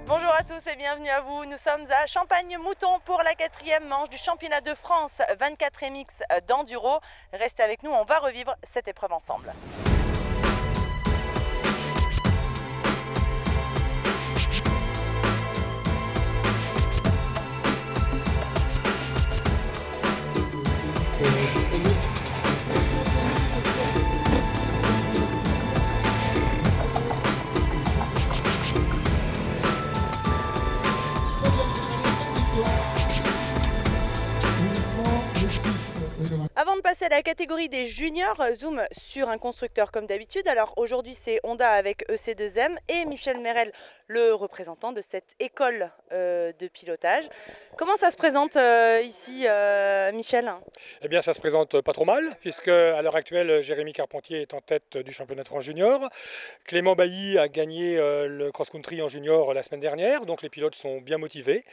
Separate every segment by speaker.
Speaker 1: Bonjour à tous et bienvenue à vous. Nous sommes à Champagne-Mouton pour la 4e manche du championnat de France 24 MX d'enduro. Restez avec nous, on va revivre cette épreuve ensemble. Avant de passer à la catégorie des juniors, zoom sur un constructeur comme d'habitude. Alors aujourd'hui c'est Honda avec EC2M et Michel Merel, le représentant de cette école de pilotage. Comment ça se présente ici, Michel?
Speaker 2: Eh bien, ça se présente pas trop mal, puisque à l'heure actuelle, Jérémy Carpentier est en tête du championnat de France junior. Clément Bailly a gagné le cross-country en junior la semaine dernière, donc les pilotes sont bien motivés.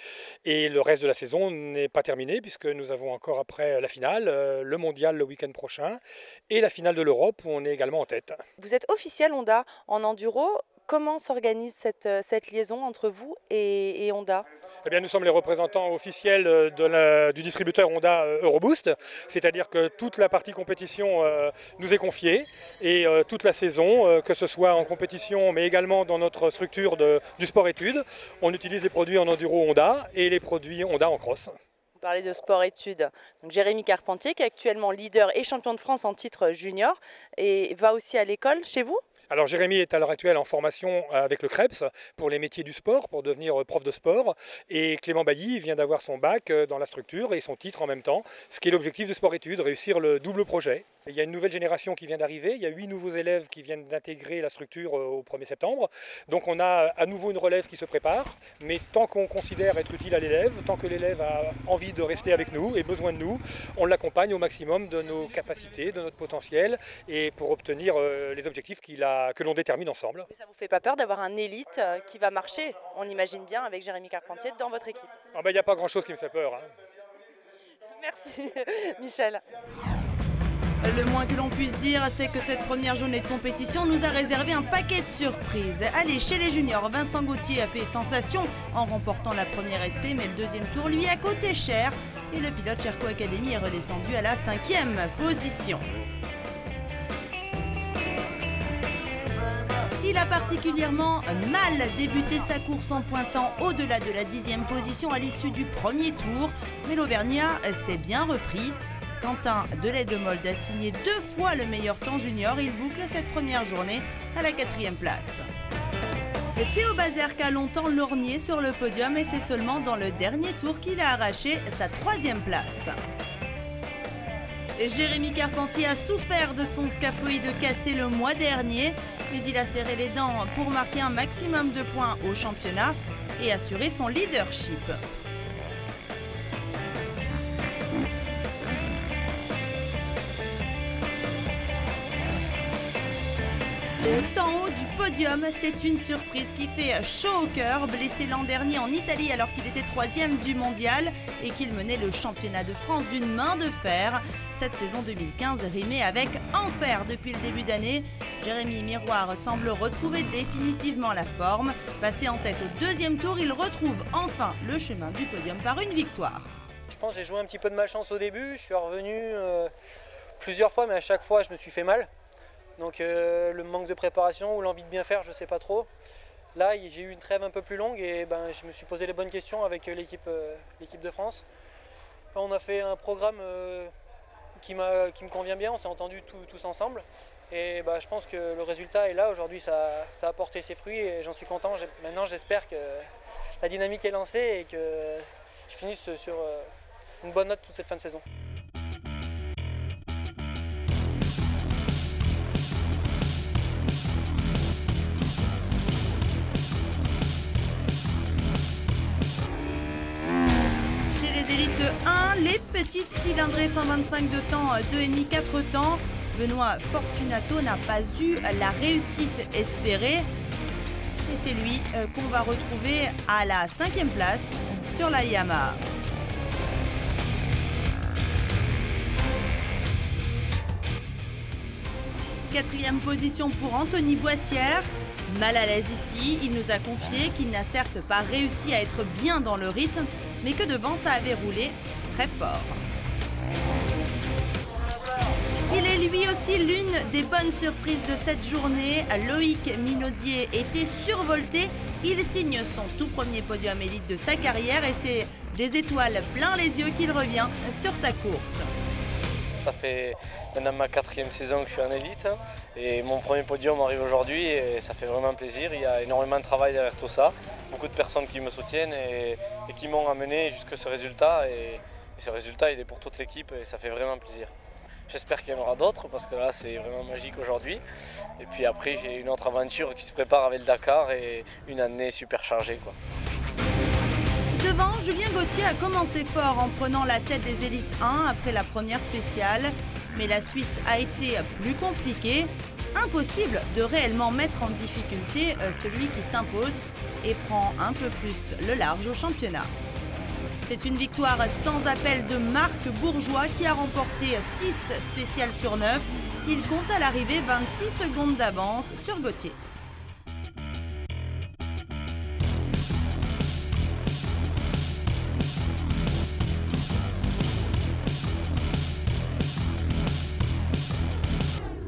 Speaker 2: Et le reste de la saison n'est pas terminé, puisque nous avons encore après la finale, le mondial le week-end prochain, et la finale de l'Europe, où on est également en tête.
Speaker 1: Vous êtes officiel Honda en enduro. Comment s'organise cette liaison entre vous et Honda?
Speaker 2: Eh bien, nous sommes les représentants officiels du distributeur Honda Euroboost, c'est-à-dire que toute la partie compétition nous est confiée et toute la saison, que ce soit en compétition mais également dans notre structure du sport-études, on utilise les produits en enduro Honda et les produits Honda en cross.
Speaker 1: Vous parlez de sport-études. Donc Jérémy Carpentier qui est actuellement leader et champion de France en titre junior et va aussi à l'école chez vous?
Speaker 2: Alors Jérémy est à l'heure actuelle en formation avec le CREPS pour les métiers du sport, pour devenir prof de sport. Et Clément Bailly vient d'avoir son bac dans la structure et son titre en même temps, ce qui est l'objectif de sport-études, réussir le double projet. Il y a une nouvelle génération qui vient d'arriver, il y a 8 nouveaux élèves qui viennent d'intégrer la structure au 1er septembre. Donc on a à nouveau une relève qui se prépare, mais tant qu'on considère être utile à l'élève, tant que l'élève a envie de rester avec nous et besoin de nous, on l'accompagne au maximum de nos capacités, de notre potentiel, et pour obtenir les objectifs que l'on détermine ensemble.
Speaker 1: Mais ça ne vous fait pas peur d'avoir un élite qui va marcher, on imagine bien, avec Jérémy Carpentier dans votre équipe?
Speaker 2: Ah ben, il n'y a pas grand-chose qui me fait peur.
Speaker 1: Merci Michel.
Speaker 3: Le moins que l'on puisse dire, c'est que cette première journée de compétition nous a réservé un paquet de surprises. Allez, chez les juniors, Vincent Gauthier a fait sensation en remportant la première SP, mais le deuxième tour lui a coûté cher et le pilote Sherco Academy est redescendu à la 5e position. Il a particulièrement mal débuté sa course en pointant au-delà de la 10e position à l'issue du premier tour, mais l'Auvergnat s'est bien repris. Quentin Delay-de-Molde a signé 2 fois le meilleur temps junior. Il boucle cette première journée à la 4e place. Théo Bazerque a longtemps lorgné sur le podium et c'est seulement dans le dernier tour qu'il a arraché sa 3e place. Jérémy Carpentier a souffert de son scaphoïde cassé le mois dernier, mais il a serré les dents pour marquer un maximum de points au championnat et assurer son leadership. Tout en haut du podium, c'est une surprise qui fait chaud au cœur. Blessé l'an dernier en Italie alors qu'il était 3e du mondial et qu'il menait le championnat de France d'une main de fer. Cette saison 2015 rimait avec enfer depuis le début d'année. Jérémy Miroir semble retrouver définitivement la forme. Passé en tête au 2e tour, il retrouve enfin le chemin du podium par une victoire.
Speaker 4: Je pense que j'ai joué un petit peu de malchance au début. Je suis revenu plusieurs fois, mais à chaque fois je me suis fait mal. Donc le manque de préparation ou l'envie de bien faire, je ne sais pas trop. Là, j'ai eu une trêve un peu plus longue et je me suis posé les bonnes questions avec l'équipe de France. On a fait un programme qui me convient bien, on s'est entendus tous ensemble. Et je pense que le résultat est là. Aujourd'hui, ça a porté ses fruits et j'en suis content. Maintenant, j'espère que la dynamique est lancée et que je finisse sur une bonne note toute cette fin de saison.
Speaker 3: Élite 1, les petites cylindrées 125 de temps, 2,5-4 temps. Benoît Fortunato n'a pas eu la réussite espérée. Et c'est lui qu'on va retrouver à la 5e place sur la Yamaha. Quatrième position pour Anthony Boissière. Mal à l'aise ici, il nous a confié qu'il n'a certes pas réussi à être bien dans le rythme, mais que devant ça avait roulé très fort. Il est lui aussi l'une des bonnes surprises de cette journée. Loïc Minaudier était survolté. Il signe son tout premier podium élite de sa carrière et c'est des étoiles plein les yeux qu'il revient sur sa course.
Speaker 5: Ça fait maintenant ma 4e saison que je suis en élite et mon premier podium arrive aujourd'hui et ça fait vraiment plaisir. Il y a énormément de travail derrière tout ça, beaucoup de personnes qui me soutiennent et qui m'ont amené jusqu'à ce résultat. Et ce résultat, il est pour toute l'équipe et ça fait vraiment plaisir. J'espère qu'il y en aura d'autres parce que là c'est vraiment magique aujourd'hui. Et puis après j'ai une autre aventure qui se prépare avec le Dakar et une année super chargée, quoi.
Speaker 3: Devant, Julien Gauthier a commencé fort en prenant la tête des élites 1 après la première spéciale. Mais la suite a été plus compliquée. Impossible de réellement mettre en difficulté celui qui s'impose et prend un peu plus le large au championnat. C'est une victoire sans appel de Marc Bourgeois qui a remporté 6 spéciales sur 9. Il compte à l'arrivée 26 secondes d'avance sur Gauthier.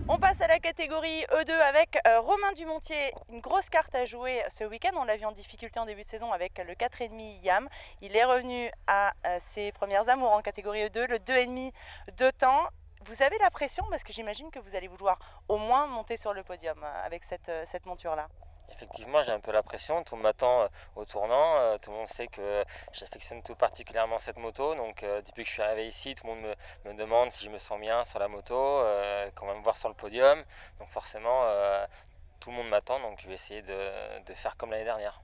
Speaker 1: On passe à la catégorie E2 avec Romain Dumontier, une grosse carte à jouer ce week-end. On l'a vu en difficulté en début de saison avec le 4,5 YAM. Il est revenu à ses premières amours en catégorie E2, le 2,5 de temps. Vous avez la pression parce que j'imagine que vous allez vouloir au moins monter sur le podium avec cette monture-là.
Speaker 6: Effectivement, j'ai un peu la pression, tout m'attend au tournant, tout le monde sait que j'affectionne tout particulièrement cette moto, donc depuis que je suis arrivé ici, tout le monde me demande si je me sens bien sur la moto, quand même me voir sur le podium, donc forcément tout le monde m'attend, donc je vais essayer de faire comme l'année dernière.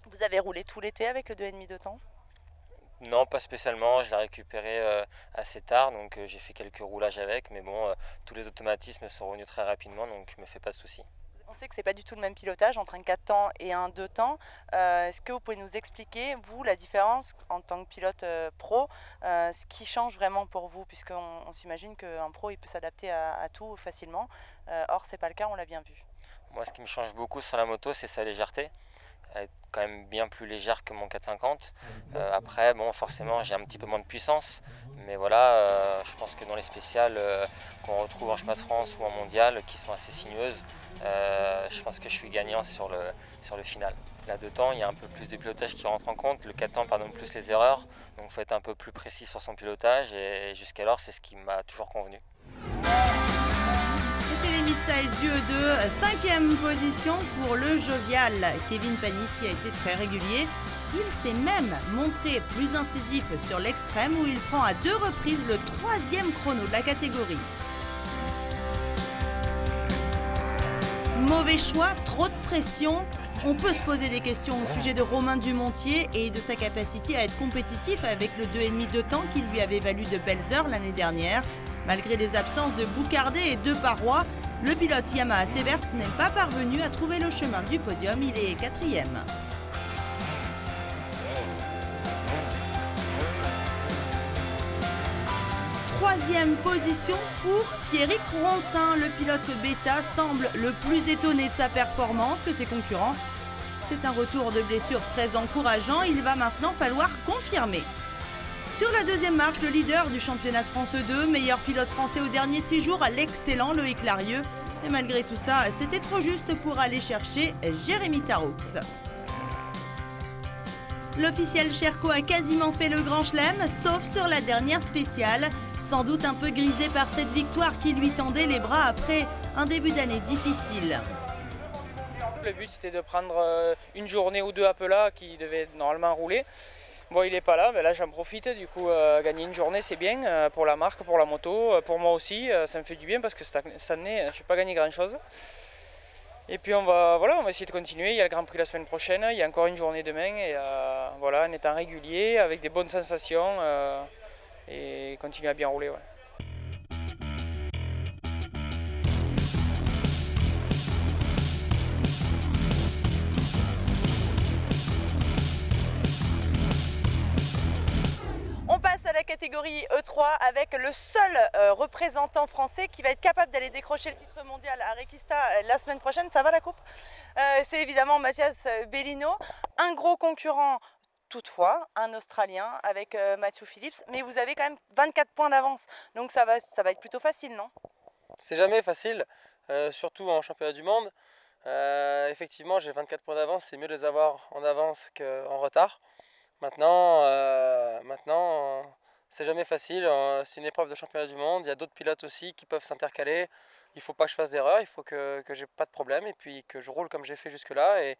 Speaker 1: Vous avez roulé tout l'été avec le 2,5 de temps ?
Speaker 6: Non, pas spécialement, je l'ai récupéré assez tard, donc j'ai fait quelques roulages avec, mais bon, tous les automatismes sont revenus très rapidement, donc je me fais pas de soucis.
Speaker 1: On sait que ce n'est pas du tout le même pilotage entre un 4 temps et un 2 temps. Est-ce que vous pouvez nous expliquer, vous, la différence en tant que pilote pro, ce qui change vraiment pour vous, puisqu'on s'imagine qu'un pro il peut s'adapter à tout facilement. Or, ce n'est pas le cas, on l'a bien vu.
Speaker 6: Moi, ce qui me change beaucoup sur la moto, c'est sa légèreté. Elle est quand même bien plus légère que mon 450. Après, bon, forcément, j'ai un petit peu moins de puissance. Mais voilà, je pense que dans les spéciales qu'on retrouve en chemin de France ou en mondial, qui sont assez sinueuses, je pense que je suis gagnant sur le final. Là, 2 temps, il y a un peu plus de pilotage qui rentre en compte. Le 4 temps pardonne plus les erreurs. Donc, il faut être un peu plus précis sur son pilotage. Et jusqu'alors, c'est ce qui m'a toujours convenu.
Speaker 3: Chez les mid-size du E2, 5e position pour le jovial Kevin Panis qui a été très régulier. Il s'est même montré plus incisif sur l'extrême où il prend à 2 reprises le 3e chrono de la catégorie. Mauvais choix, trop de pression. On peut se poser des questions au sujet de Romain Dumontier et de sa capacité à être compétitif avec le 2,5 de temps qui lui avait valu de belles heures l'année dernière. Malgré les absences de Boucardet et de Parois, le pilote Yamaha Severt n'est pas parvenu à trouver le chemin du podium, il est 4e. Troisième position pour Pierrick Ronsin. Le pilote bêta semble le plus étonné de sa performance que ses concurrents. C'est un retour de blessure très encourageant, il va maintenant falloir confirmer. Sur la 2e marche, le leader du championnat de France 2, meilleur pilote français au dernier 6 jours, l'excellent Loïc Larieux. Et malgré tout ça, c'était trop juste pour aller chercher Jérémy Taroux. L'officiel Sherco a quasiment fait le grand chelem, sauf sur la dernière spéciale. Sans doute un peu grisé par cette victoire qui lui tendait les bras après un début d'année difficile.
Speaker 7: Le but c'était de prendre une journée ou 2 à Pela qui devait normalement rouler. Bon, il n'est pas là, mais là j'en profite, du coup gagner une journée c'est bien pour la marque, pour la moto, pour moi aussi, ça me fait du bien parce que cette année je n'ai pas gagné grand chose. Et puis on va essayer de continuer, il y a le Grand Prix la semaine prochaine, il y a encore une journée demain et voilà, en étant régulier, avec des bonnes sensations et continuer à bien rouler. Ouais.
Speaker 1: On passe à la catégorie catégorie E3 avec le seul représentant français qui va être capable d'aller décrocher le titre mondial à Requista la semaine prochaine. Ça va la coupe? C'est évidemment Mathias Bellino, un gros concurrent toutefois, un Australien avec Matthew Phillips, mais vous avez quand même 24 points d'avance, donc ça va être plutôt facile, non?
Speaker 8: C'est jamais facile, surtout en championnat du monde. Effectivement, j'ai 24 points d'avance, c'est mieux de les avoir en avance qu'en retard. Maintenant, c'est jamais facile, c'est une épreuve de championnat du monde, il y a d'autres pilotes aussi qui peuvent s'intercaler. Il ne faut pas que je fasse d'erreur, il faut que j'ai pas de problème et puis que je roule comme j'ai fait jusque-là et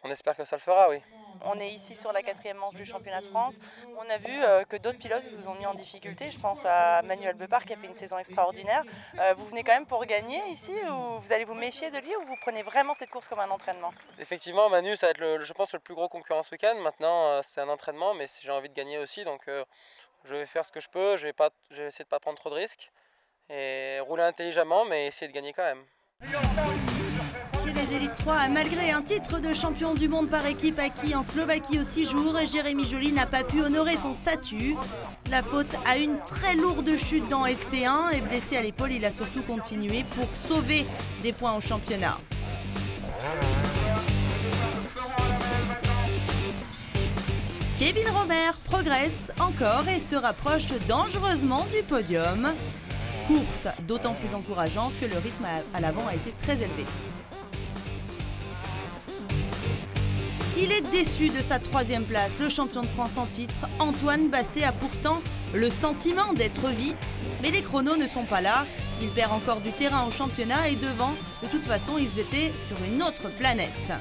Speaker 8: on espère que ça le fera, oui.
Speaker 1: On est ici sur la 4e manche du championnat de France. On a vu que d'autres pilotes vous ont mis en difficulté. Je pense à Manuel Bepard qui a fait une saison extraordinaire. Vous venez quand même pour gagner ici ou vous allez vous méfier de lui ou vous prenez vraiment cette course comme un entraînement?
Speaker 8: Effectivement, Manu, ça va être, je pense, le plus gros concurrent ce week-end. Maintenant, c'est un entraînement, mais j'ai envie de gagner aussi. Donc, je vais faire ce que je peux. Je vais essayer de ne pas prendre trop de risques et rouler intelligemment, mais essayer de gagner quand même.
Speaker 3: Chez les élites 3, malgré un titre de champion du monde par équipe acquis en Slovaquie aux 6 jours, Jérémy Joly n'a pas pu honorer son statut. La faute à une très lourde chute dans SP1 et blessé à l'épaule, il a surtout continué pour sauver des points au championnat. Kevin Romer progresse encore et se rapproche dangereusement du podium. Course d'autant plus encourageante que le rythme à l'avant a été très élevé. Il est déçu de sa 3e place. Le champion de France en titre, Antoine Basset, a pourtant le sentiment d'être vite. Mais les chronos ne sont pas là. Il perd encore du terrain au championnat et devant, de toute façon, ils étaient sur une autre planète.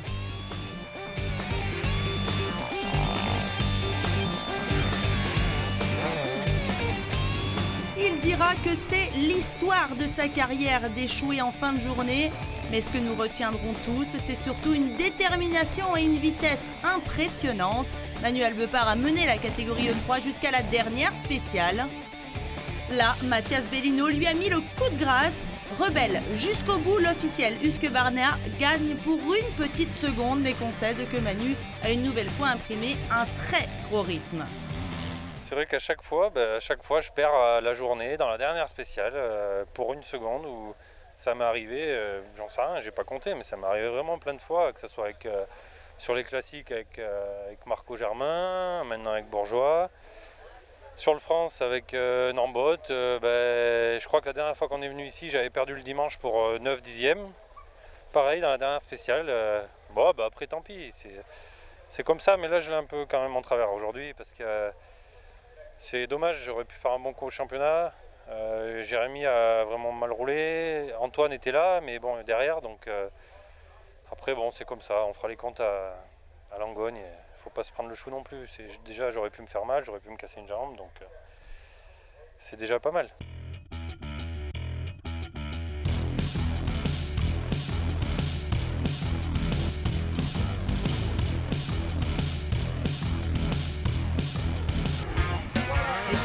Speaker 3: Il dira que c'est l'histoire de sa carrière d'échouer en fin de journée. Mais ce que nous retiendrons tous, c'est surtout une détermination et une vitesse impressionnante. Manuel Bepard a mené la catégorie E3 jusqu'à la dernière spéciale. Là, Mathias Bellino lui a mis le coup de grâce. Rebelle jusqu'au bout, l'officiel Husqvarna gagne pour une petite seconde, mais concède que Manu a une nouvelle fois imprimé un très gros rythme.
Speaker 9: C'est vrai qu'à chaque fois, je perds la journée dans la dernière spéciale pour une seconde où ça m'est arrivé, j'en sais rien, j'ai pas compté, mais ça m'est arrivé vraiment plein de fois, que ce soit sur les classiques avec Marco Germain, maintenant avec Bourgeois, sur le France avec Nambot. Je crois que la dernière fois qu'on est venu ici, j'avais perdu le dimanche pour 9 dixièmes. Pareil dans la dernière spéciale, après tant pis, c'est comme ça, mais là je l'ai un peu quand même en travers aujourd'hui parce que c'est dommage, j'aurais pu faire un bon coup au championnat. Jérémy a vraiment mal roulé, Antoine était là, mais bon, derrière, donc après, bon, c'est comme ça, on fera les comptes à Langogne, il ne faut pas se prendre le chou non plus. Déjà, j'aurais pu me faire mal, j'aurais pu me casser une jambe, donc c'est déjà pas mal.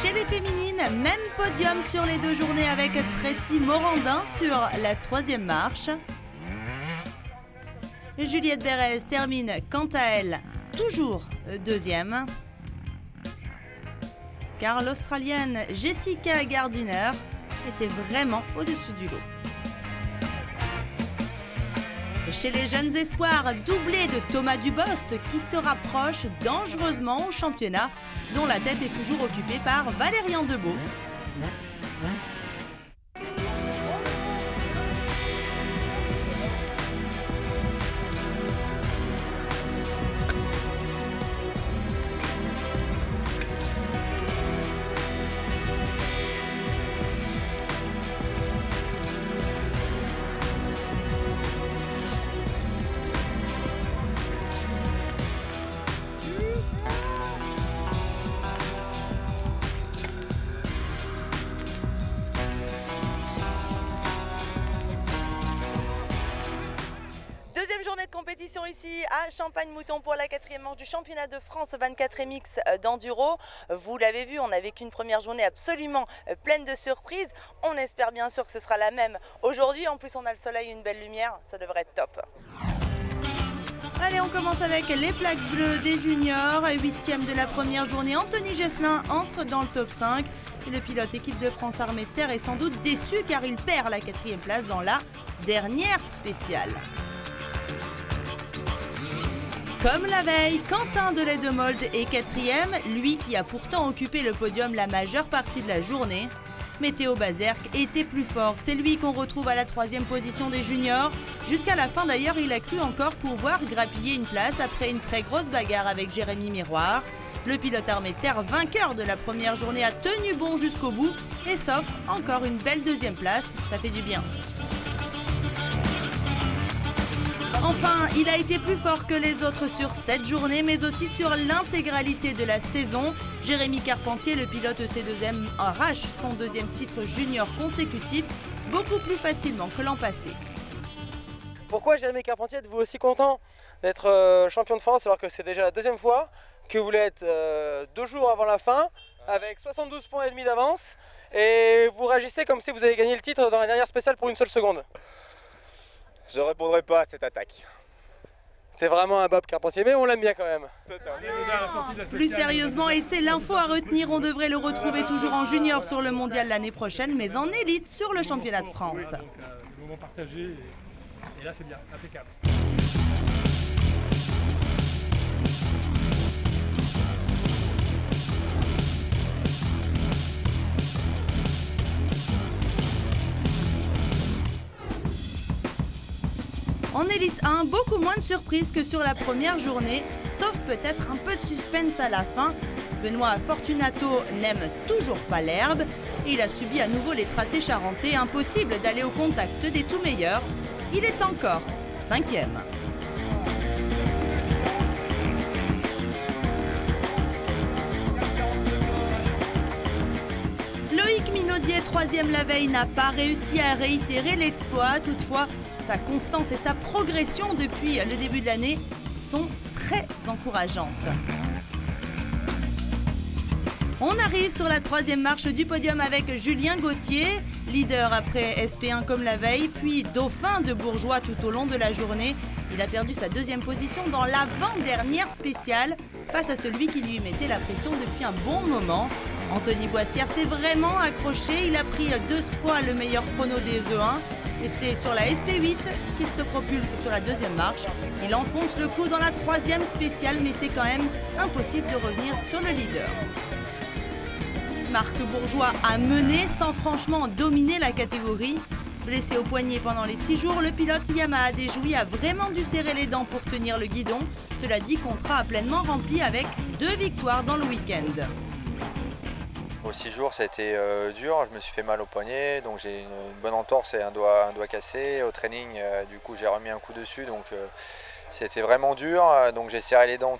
Speaker 3: Chez les féminines, même podium sur les 2 journées avec Tracy Morandin sur la 3e marche. Juliette Bérez termine quant à elle toujours 2e. Car l'Australienne Jessica Gardiner était vraiment au-dessus du lot. Chez les jeunes espoirs, doublé de Thomas Dubost qui se rapproche dangereusement au championnat, dont la tête est toujours occupée par Valérian Debeau.
Speaker 1: Ici à Champagne-Mouton pour la 4e manche du championnat de France 24 MX d'enduro. Vous l'avez vu, on n'avait qu'une première journée absolument pleine de surprises. On espère bien sûr que ce sera la même aujourd'hui. En plus, on a le soleil et une belle lumière, ça devrait être top.
Speaker 3: Allez, on commence avec les plaques bleues des juniors. 8e de la première journée, Anthony Gesselin entre dans le top 5. Et le pilote équipe de France Armée de Terre est sans doute déçu car il perd la 4e place dans la dernière spéciale. Comme la veille, Quentin Delay-Demold est 4e, lui qui a pourtant occupé le podium la majeure partie de la journée. Mais Théo Bazerk était plus fort, c'est lui qu'on retrouve à la 3e position des juniors. Jusqu'à la fin d'ailleurs, il a cru encore pouvoir grappiller une place après une très grosse bagarre avec Jérémy Miroir. Le pilote Armée de Terre, vainqueur de la première journée, a tenu bon jusqu'au bout et s'offre encore une belle 2e place, ça fait du bien. Enfin, il a été plus fort que les autres sur cette journée, mais aussi sur l'intégralité de la saison. Jérémy Carpentier, le pilote EC2M, arrache son 2e titre junior consécutif, beaucoup plus facilement que l'an passé.
Speaker 8: Pourquoi Jérémy Carpentier êtes-vous aussi content d'être champion de France alors que c'est déjà la 2e fois que vous l'êtes 2 jours avant la fin, avec 72 points et demi d'avance, et vous réagissez comme si vous avez gagné le titre dans la dernière spéciale pour une seule seconde?
Speaker 10: Je ne répondrai pas à cette attaque.
Speaker 8: T'es vraiment un Bob Carpentier, mais on l'aime bien quand même.
Speaker 3: Plus sérieusement, et c'est l'info à retenir, on devrait le retrouver toujours en junior sur le mondial l'année prochaine, mais en élite sur le championnat de France.
Speaker 2: Le moment partagé, et là c'est bien, impeccable.
Speaker 3: En élite 1, beaucoup moins de surprises que sur la première journée, sauf peut-être un peu de suspense à la fin. Benoît Fortunato n'aime toujours pas l'herbe et il a subi à nouveau les tracés charentais, impossible d'aller au contact des tout meilleurs. Il est encore 5e. Loïc Minaudier, 3e la veille, n'a pas réussi à réitérer l'exploit. Toutefois, sa constance et sa progression depuis le début de l'année sont très encourageantes. On arrive sur la 3e marche du podium avec Julien Gauthier, leader après SP1 comme la veille, puis dauphin de Bourgeois tout au long de la journée. Il a perdu sa 2e position dans l'avant-dernière spéciale face à celui qui lui mettait la pression depuis un bon moment. Anthony Boissière s'est vraiment accroché, il a pris 2 fois le meilleur chrono des E1. Et c'est sur la SP8 qu'il se propulse sur la 2e marche. Il enfonce le clou dans la 3e spéciale, mais c'est quand même impossible de revenir sur le leader. Marc Bourgeois a mené sans franchement dominer la catégorie. Blessé au poignet pendant les 6 jours, le pilote Yamaha Desjouy a vraiment dû serrer les dents pour tenir le guidon. Cela dit, contrat a pleinement rempli avec 2 victoires dans le week-end.
Speaker 11: Aux 6 jours, ça a été dur, je me suis fait mal au poignet, donc j'ai une bonne entorse et un doigt cassé. Au training, du coup, j'ai remis un coup dessus, donc c'était vraiment dur. Donc j'ai serré les dents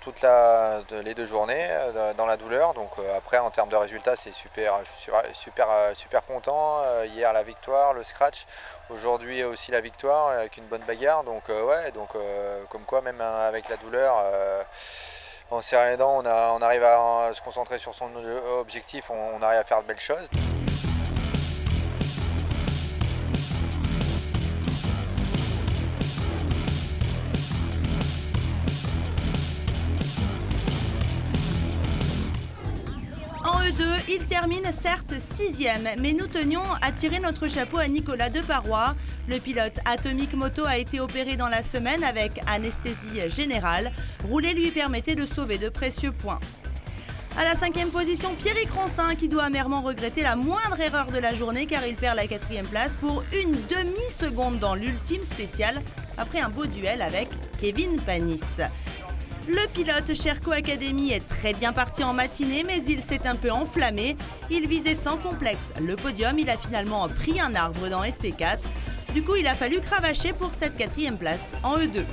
Speaker 11: les 2 journées dans la douleur. Donc après, en termes de résultats, c'est super, je suis super content. Hier, la victoire, le scratch. Aujourd'hui aussi la victoire avec une bonne bagarre. Donc ouais, donc comme quoi, même avec la douleur. En serrant les dents, on arrive à se concentrer sur son objectif, on arrive à faire de belles choses.
Speaker 3: En E2, il termine certes 6e, mais nous tenions à tirer notre chapeau à Nicolas Deparoy. Le pilote Atomic Moto a été opéré dans la semaine avec anesthésie générale. Rouler lui permettait de sauver de précieux points. À la 5e position, Pierrick Roncin qui doit amèrement regretter la moindre erreur de la journée car il perd la 4e place pour une demi-seconde dans l'ultime spéciale après un beau duel avec Kevin Panis. Le pilote Sherco Academy est très bien parti en matinée, mais il s'est un peu enflammé. Il visait sans complexe le podium, il a finalement pris un arbre dans SP4. Du coup, il a fallu cravacher pour cette 4e place en E2.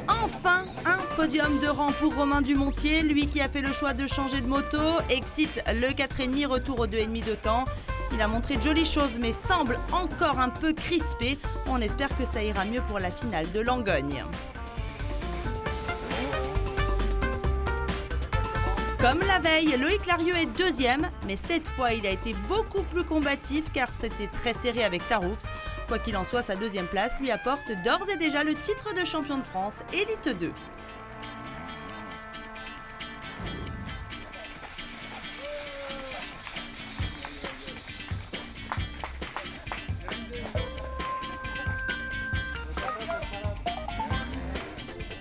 Speaker 3: Enfin, un podium de rang pour Romain Dumontier, lui qui a fait le choix de changer de moto, excite le 4,5, retour au 2,5 de temps. Il a montré de jolies choses mais semble encore un peu crispé. On espère que ça ira mieux pour la finale de Langogne. Comme la veille, Loïc Larieux est 2e, mais cette fois il a été beaucoup plus combatif car c'était très serré avec Taroux. Quoi qu'il en soit, sa deuxième place lui apporte d'ores et déjà le titre de champion de France Élite 2.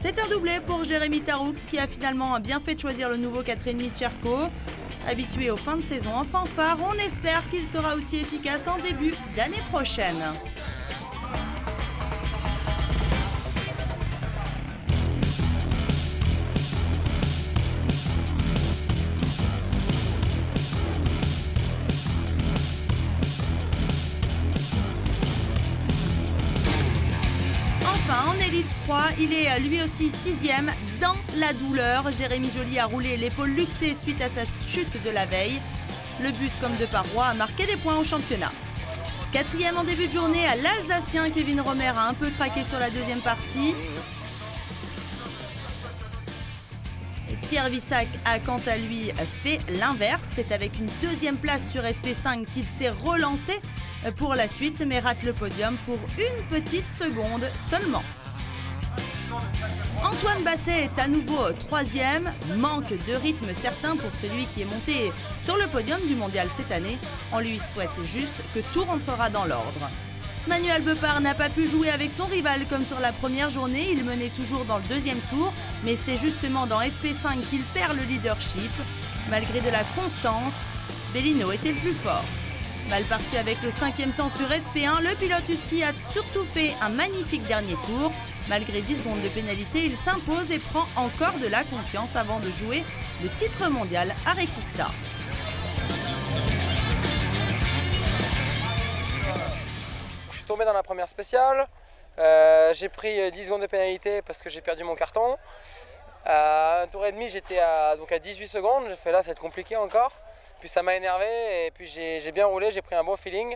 Speaker 3: C'est un doublé pour Jérémy Taroux qui a finalement bien fait de choisir le nouveau 4,5 Tcherko. Habitué aux fins de saison en fanfare, on espère qu'il sera aussi efficace en début d'année prochaine. En Élite 3, il est lui aussi 6e dans la douleur. Jérémy Joly a roulé l'épaule luxée suite à sa chute de la veille. Le but comme de parois a marqué des points au championnat. 4e en début de journée, l'Alsacien Kevin Romer a un peu craqué sur la deuxième partie. Et Pierre Vissac a quant à lui fait l'inverse. C'est avec une deuxième place sur SP5 qu'il s'est relancé pour la suite, mais rate le podium pour une petite seconde seulement. Antoine Basset est à nouveau 3e, manque de rythme certain pour celui qui est monté sur le podium du mondial cette année. On lui souhaite juste que tout rentrera dans l'ordre. Manuel Beupard n'a pas pu jouer avec son rival comme sur la première journée, il menait toujours dans le deuxième tour, mais c'est justement dans SP5 qu'il perd le leadership. Malgré de la constance, Bellino était le plus fort. Mal parti avec le 5e temps sur SP1, le pilote husky a surtout fait un magnifique dernier tour. Malgré 10 secondes de pénalité, il s'impose et prend encore de la confiance avant de jouer le titre mondial à Requista.
Speaker 8: Je suis tombé dans la première spéciale. J'ai pris 10 secondes de pénalité parce que j'ai perdu mon carton. À un tour et demi, j'étais à 18 secondes. J'ai fait là, ça va être compliqué encore. Puis ça m'a énervé et puis j'ai bien roulé, j'ai pris un bon feeling.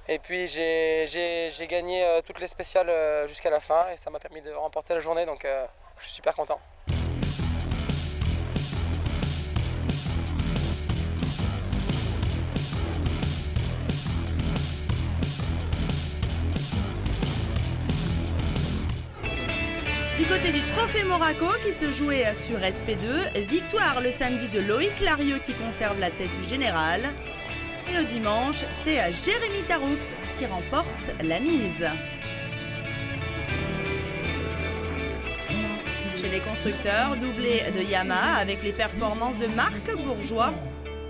Speaker 8: Et puis j'ai gagné toutes les spéciales jusqu'à la fin et ça m'a permis de remporter la journée, donc je suis super content.
Speaker 3: Du côté du trophée Moraco qui se jouait sur SP2, victoire le samedi de Loïc Larieux qui conserve la tête du général. Et le dimanche, c'est Jérémy Taroux qui remporte la mise. Chez les constructeurs, doublé de Yamaha avec les performances de Marc Bourgeois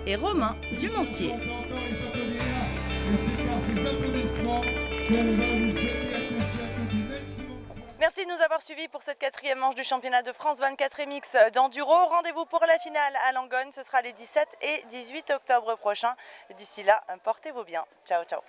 Speaker 3: et Romain Dumontier.
Speaker 1: Merci de nous avoir suivis pour cette 4e manche du championnat de France 24 MX d'enduro. Rendez-vous pour la finale à Langogne, ce sera les 17 et 18 octobre prochains. D'ici là, portez-vous bien. Ciao, ciao.